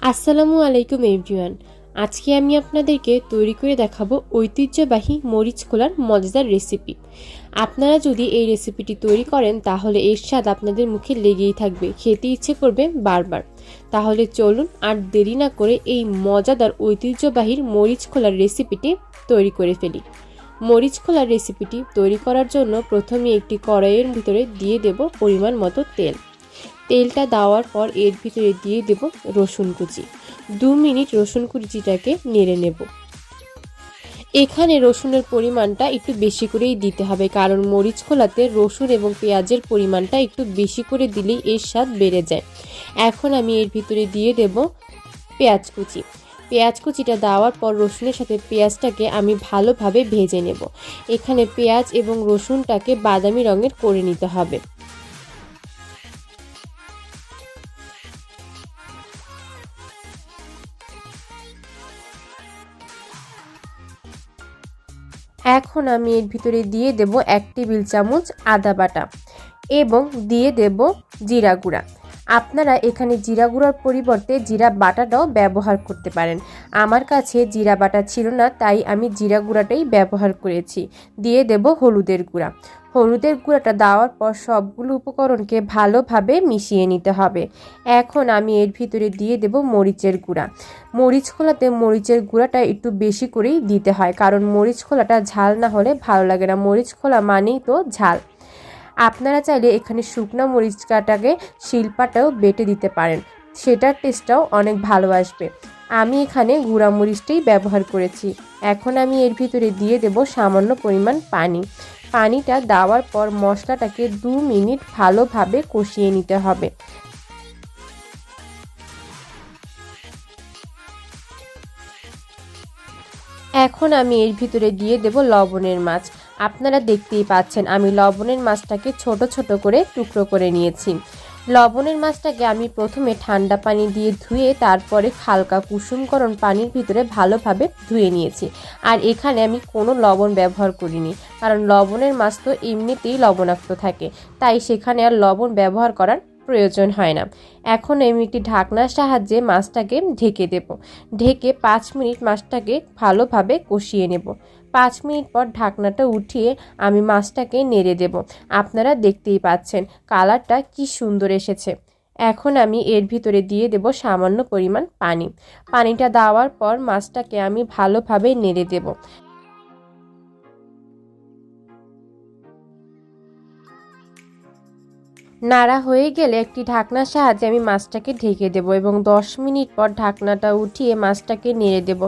আসসালামু আলাইকুম এভরিওয়ান। আজকে আমি আপনাদেরকে তৈরি করে দেখাবো ঐতিহ্যবাহী মরিচ খোলার মজাদার রেসিপি। আপনারা যদি এই রেসিপিটি তৈরি করেন তাহলে এর স্বাদ আপনাদের মুখে লেগেই থাকবে, খেতে ইচ্ছে করবে বারবার। তাহলে চলুন আর দেরি না করে এই মজাদার ঐতিহ্যবাহী মরিচ খোলার রেসিপিটি তৈরি করে ফেলি। মরিচ খোলার রেসিপিটি তৈরি করার জন্য প্রথমে একটি কড়াইয়ের ভিতরে দিয়ে দেব পরিমাণ মতো তেল। তেলটা দেওয়ার পর এর ভিতরে দিয়ে দেব রসুন কুচি। 2 মিনিট রসুন কুচিটাকে নেড়ে নেব। এখানে রসুনের পরিমাণটা একটু বেশি করেই দিতে হবে, কারণ মরিচ খোলাতে রসুন এবং পেঁয়াজের পরিমাণটা একটু বেশি করে দিলেই এর স্বাদ বেড়ে যায়। এখন আমি এর ভিতরে দিয়ে দেব পেঁয়াজ কুচি। পেঁয়াজ কুচিটা দেওয়ার পর রসুনের সাথে পেঁয়াজটাকে আমি ভালোভাবে ভেজে নেব। এখানে পেঁয়াজ এবং রসুনটাকে বাদামি রঙের করে নিতে হবে। এখন আমি এর ভিতরে দিয়ে দেব 1 টেবিল চামচ আদা বাটা এবং দিয়ে দেব জিরা গুঁড়া। আপনারা এখানে জিরা গুঁড়ার পরিবর্তে জিরা বাটাটাও ব্যবহার করতে পারেন। আমার কাছে জিরা বাটা ছিল না, তাই আমি জিরা গুঁড়াটাই ব্যবহার করেছি। দিয়ে দেব হলুদের গুঁড়া। হলুদের গুঁড়াটা দেওয়ার পর সবগুলো উপকরণকে ভালোভাবে মিশিয়ে নিতে হবে। এখন আমি এর ভিতরে দিয়ে দেব মরিচের গুঁড়া। মরিচ খোলাতে মরিচের গুঁড়াটা একটু বেশি করেই দিতে হয়, কারণ মরিচ খোলাটা ঝাল না হলে ভালো লাগে না। মরিচ খোলা মানেই তো ঝাল। আপনারা চাইলে এখানে শুকনো মরিচটাকে শিলপাটাও বেটে দিতে পারেন, সেটার টেস্টটাও অনেক ভালো আসবে। আমি এখানে গুঁড়া মরিচটাই ব্যবহার করেছি। এখন আমি এর ভিতরে দিয়ে দেব সামান্য পরিমাণ পানি। পানিটা দেওয়ার পর মশলাটাকে 2 মিনিট ভালোভাবে কষিয়ে নিতে হবে। এখন আমি এর ভিতরে দিয়ে দেব লবণের মাছ। আপনারা দেখতেই পাচ্ছেন আমি লবণের মাছটাকে ছোট ছোট করে টুকরো করে নিয়েছি। লবণের মাছটাকে আমি প্রথমে ঠান্ডা পানি দিয়ে ধুয়ে তারপরে হালকা কুসুম গরম পানির ভিতরে ভালোভাবে ধুয়ে নিয়েছি। আর এখানে আমি কোনো লবণ ব্যবহার করিনি, কারণ লবণের মাছ তো এমনিতেই লবণাক্ত থাকে, তাই সেখানে আর লবণ ব্যবহার করার প্রয়োজন হয় না। এখন আমি একটি ঢাকনার সাহায্যে মাছটাকে ঢেকে দেব। ঢেকে 5 মিনিট মাছটাকে ভালোভাবে কষিয়ে নেব। 5 মিনিট পর ঢাকনাটা উঠিয়ে আমি মাছটাকে নেড়ে দেব। আপনারা দেখতেই পাচ্ছেন কালারটা কি সুন্দর এসেছে। এখন আমি এর ভিতরে দিয়ে দেব সামান্য পরিমাণ পানি। পানিটা দেওয়ার পর মাছটাকে আমি ভালোভাবে নেড়ে দেব। নাড়া হয়ে গেলে একটি ঢাকনার সাহায্যে আমি মাছটাকে ঢেকে দেব এবং 10 মিনিট পর ঢাকনাটা উঠিয়ে মাছটাকে নেড়ে দেব।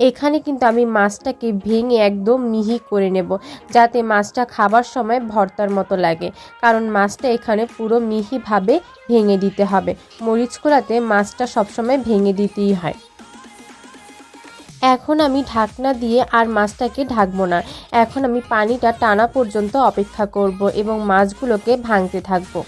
এখানে কিন্তু আমি মাছটাকে ভেঙে একদম মিহি করে নেব, যাতে মাছটা খাবার সময় ভর্তার মতো লাগে, কারণ মাছটা এখানে পুরো মিহিভাবে ভেঙে দিতে হবে। মরিচ খোলাতে মাছটা সবসময় ভেঙে দিতেই হয়। এখন আমি ঢাকনা দিয়ে আর মাছটাকে ঢাকবো না। এখন আমি পানিটা টানা পর্যন্ত অপেক্ষা করব এবং মাছগুলোকে ভাঙতে থাকবো।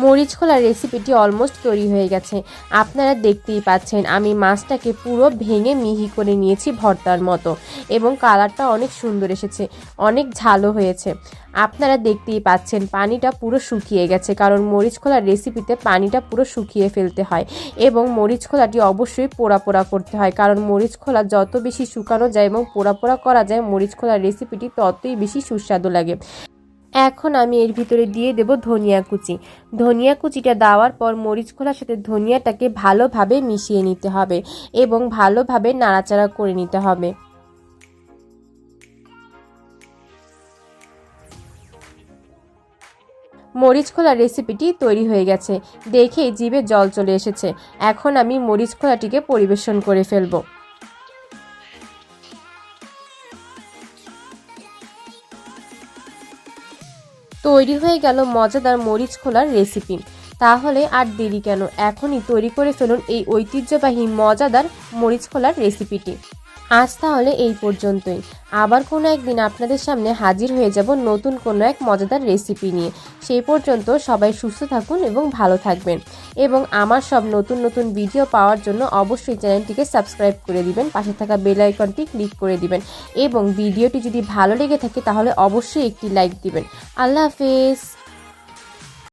মরিচ খোলার রেসিপিটি অলমোস্ট তৈরি হয়ে গেছে। আপনারা দেখতেই পাচ্ছেন আমি মাছটাকে পুরো ভেঙে মিহি করে নিয়েছি ভর্তার মতো, এবং কালারটা অনেক সুন্দর এসেছে, অনেক ঝালও হয়েছে। আপনারা দেখতেই পাচ্ছেন পানিটা পুরো শুকিয়ে গেছে, কারণ মরিচ খোলার রেসিপিতে পানিটা পুরো শুকিয়ে ফেলতে হয় এবং মরিচ খোলাটি অবশ্যই পোড়া পোড়া করতে হয়, কারণ মরিচ খোলা যত বেশি শুকানো যায় এবং পোড়া পোড়া করা যায় মরিচ খোলার রেসিপিটি ততই বেশি সুস্বাদু লাগে। এখন আমি এর ভিতরে দিয়ে দেব ধনিয়া কুচি। ধনিয়া কুচিটা দেওয়ার পর মরিচ খোলার সাথে ধনিয়াটাকে ভালোভাবে মিশিয়ে নিতে হবে এবং ভালোভাবে নাড়াচাড়া করে নিতে হবে। মরিচ খোলার রেসিপিটি তৈরি হয়ে গেছে, দেখেই জিভে জল চলে এসেছে। এখন আমি মরিচ খোলাটিকে পরিবেশন করে ফেলবো। তৈরি হয়ে গেল মজাদার মরিচ খোলার রেসিপি। তাহলে আর দেরি কেন, এখনই তৈরি করে ফেলুন এই ঐতিহ্যবাহী মজাদার মরিচ খোলার রেসিপিটি। আজ তাহলে এই পর্যন্তই। আবার কোনো একদিন আপনাদের সামনে হাজির হয়ে যাব নতুন কোনো এক মজাদার রেসিপি নিয়ে। সেই পর্যন্ত সবাই সুস্থ থাকুন এবং ভালো থাকবেন। এবং আমার সব নতুন নতুন ভিডিও পাওয়ার জন্য অবশ্যই চ্যানেলটিকে সাবস্ক্রাইব করে দিবেন, পাশে থাকা বেল আইকনটি ক্লিক করে দিবেন এবং ভিডিওটি যদি ভালো লেগে থাকে তাহলে অবশ্যই একটি লাইক দিবেন। আল্লাহ হাফেজ।